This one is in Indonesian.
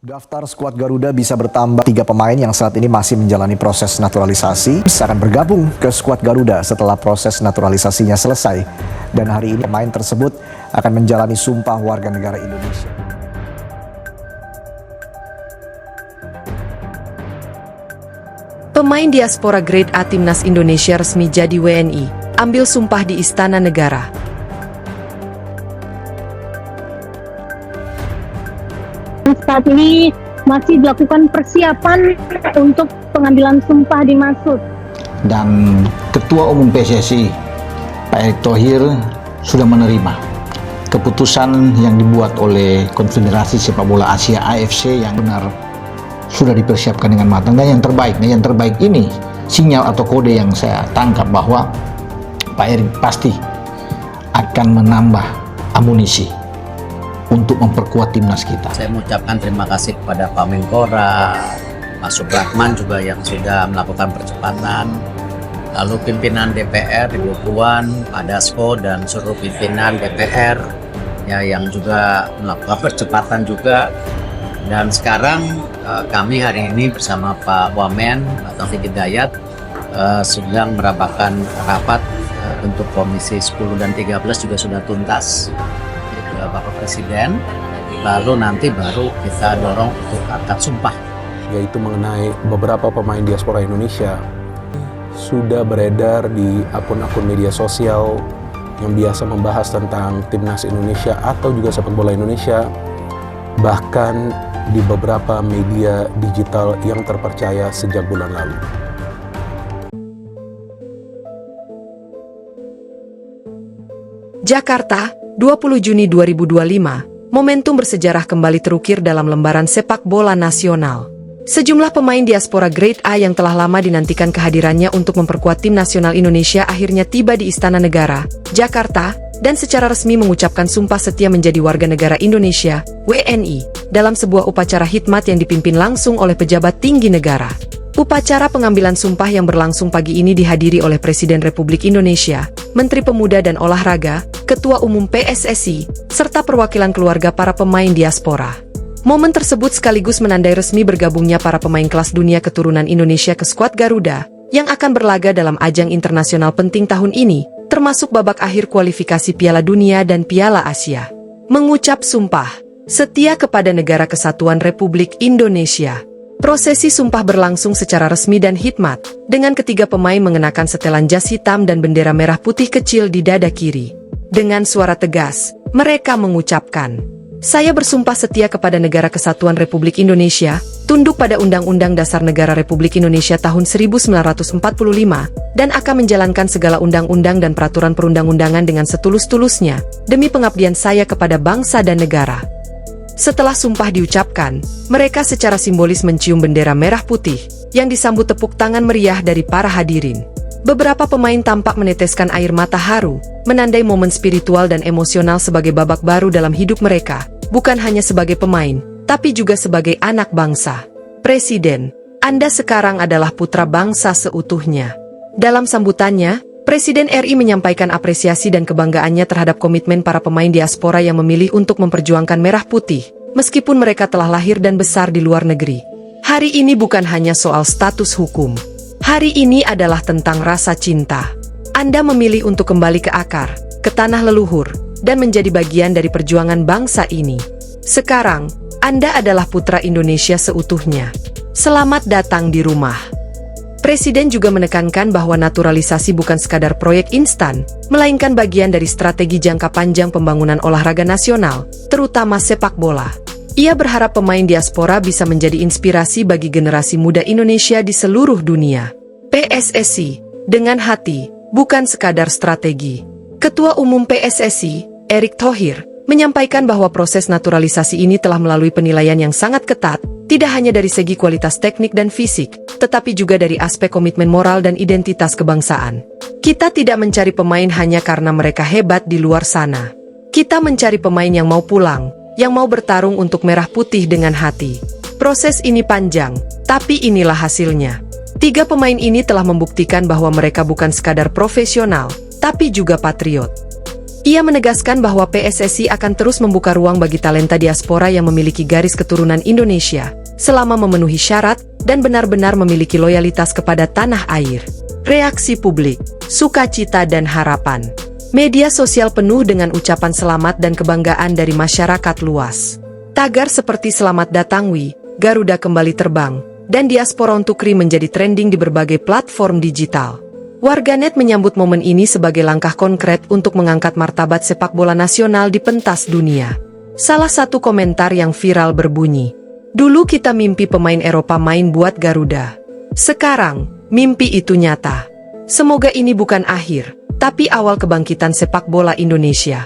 Daftar skuad Garuda bisa bertambah 3 pemain yang saat ini masih menjalani proses naturalisasi akan bergabung ke skuad Garuda setelah proses naturalisasinya selesai. Dan hari ini pemain tersebut akan menjalani sumpah warga negara Indonesia. Pemain diaspora Grade A Timnas Indonesia resmi jadi WNI, ambil sumpah di Istana Negara. Saat ini masih dilakukan persiapan untuk pengambilan sumpah di Masud. Dan Ketua Umum PSSI Pak Erick Thohir sudah menerima keputusan yang dibuat oleh Konfederasi Sepak Bola Asia AFC yang benar sudah dipersiapkan dengan matang dan yang terbaik. Nah, yang terbaik ini sinyal atau kode yang saya tangkap bahwa Pak Erick pasti akan menambah amunisi untuk memperkuat timnas kita. Saya mengucapkan terima kasih kepada Pak Menpora, Pak Supratman juga yang sudah melakukan percepatan, lalu pimpinan DPR Ibu Puan, Pak Dasko dan seluruh pimpinan DPR ya yang juga melakukan percepatan juga. Dan sekarang kami hari ini bersama Pak Wamen, Pak Taufik Hidayat sedang merapakan rapat untuk Komisi 10 dan 13 juga sudah tuntas. Bapak Presiden, lalu nanti baru kita dorong untuk akad sumpah. Yaitu mengenai beberapa pemain diaspora Indonesia sudah beredar di akun-akun media sosial yang biasa membahas tentang timnas Indonesia atau juga sepak bola Indonesia, bahkan di beberapa media digital yang terpercaya sejak bulan lalu. Jakarta, 20 Juni 2025, momentum bersejarah kembali terukir dalam lembaran sepak bola nasional. Sejumlah pemain diaspora Grade A yang telah lama dinantikan kehadirannya untuk memperkuat tim nasional Indonesia akhirnya tiba di Istana Negara, Jakarta, dan secara resmi mengucapkan sumpah setia menjadi warga negara Indonesia, WNI, dalam sebuah upacara khidmat yang dipimpin langsung oleh pejabat tinggi negara. Upacara pengambilan sumpah yang berlangsung pagi ini dihadiri oleh Presiden Republik Indonesia, Menteri Pemuda dan Olahraga, Ketua Umum PSSI, serta perwakilan keluarga para pemain diaspora. Momen tersebut sekaligus menandai resmi bergabungnya para pemain kelas dunia keturunan Indonesia ke skuad Garuda, yang akan berlaga dalam ajang internasional penting tahun ini, termasuk babak akhir kualifikasi Piala Dunia dan Piala Asia. Mengucap sumpah setia kepada Negara Kesatuan Republik Indonesia. Prosesi sumpah berlangsung secara resmi dan khidmat, dengan ketiga pemain mengenakan setelan jas hitam dan bendera merah putih kecil di dada kiri. Dengan suara tegas, mereka mengucapkan, "Saya bersumpah setia kepada Negara Kesatuan Republik Indonesia, tunduk pada Undang-Undang Dasar Negara Republik Indonesia tahun 1945, dan akan menjalankan segala undang-undang dan peraturan perundang-undangan dengan setulus-tulusnya, demi pengabdian saya kepada bangsa dan negara." Setelah sumpah diucapkan, mereka secara simbolis mencium bendera merah putih, yang disambut tepuk tangan meriah dari para hadirin. Beberapa pemain tampak meneteskan air mata haru, menandai momen spiritual dan emosional sebagai babak baru dalam hidup mereka, bukan hanya sebagai pemain, tapi juga sebagai anak bangsa. Presiden, Anda sekarang adalah putra bangsa seutuhnya. Dalam sambutannya, Presiden RI menyampaikan apresiasi dan kebanggaannya terhadap komitmen para pemain diaspora yang memilih untuk memperjuangkan merah putih, meskipun mereka telah lahir dan besar di luar negeri. Hari ini bukan hanya soal status hukum. Hari ini adalah tentang rasa cinta. Anda memilih untuk kembali ke akar, ke tanah leluhur, dan menjadi bagian dari perjuangan bangsa ini. Sekarang, Anda adalah putra Indonesia seutuhnya. Selamat datang di rumah. Presiden juga menekankan bahwa naturalisasi bukan sekadar proyek instan, melainkan bagian dari strategi jangka panjang pembangunan olahraga nasional, terutama sepak bola. Ia berharap pemain diaspora bisa menjadi inspirasi bagi generasi muda Indonesia di seluruh dunia. PSSI, dengan hati, bukan sekadar strategi. Ketua Umum PSSI, Erick Thohir, menyampaikan bahwa proses naturalisasi ini telah melalui penilaian yang sangat ketat, tidak hanya dari segi kualitas teknik dan fisik, tetapi juga dari aspek komitmen moral dan identitas kebangsaan. Kita tidak mencari pemain hanya karena mereka hebat di luar sana. Kita mencari pemain yang mau pulang, yang mau bertarung untuk merah putih dengan hati. Proses ini panjang, tapi inilah hasilnya. 3 pemain ini telah membuktikan bahwa mereka bukan sekadar profesional, tapi juga patriot. Ia menegaskan bahwa PSSI akan terus membuka ruang bagi talenta diaspora yang memiliki garis keturunan Indonesia, selama memenuhi syarat dan benar-benar memiliki loyalitas kepada tanah air. Reaksi publik, sukacita dan harapan. Media sosial penuh dengan ucapan selamat dan kebanggaan dari masyarakat luas. Tagar seperti "Selamat datang Wi", "Garuda kembali terbang", dan "Diaspora untuk Kri" menjadi trending di berbagai platform digital. Warganet menyambut momen ini sebagai langkah konkret untuk mengangkat martabat sepak bola nasional di pentas dunia. Salah satu komentar yang viral berbunyi, "Dulu kita mimpi pemain Eropa main buat Garuda. Sekarang, mimpi itu nyata. Semoga ini bukan akhir, tapi awal kebangkitan sepak bola Indonesia."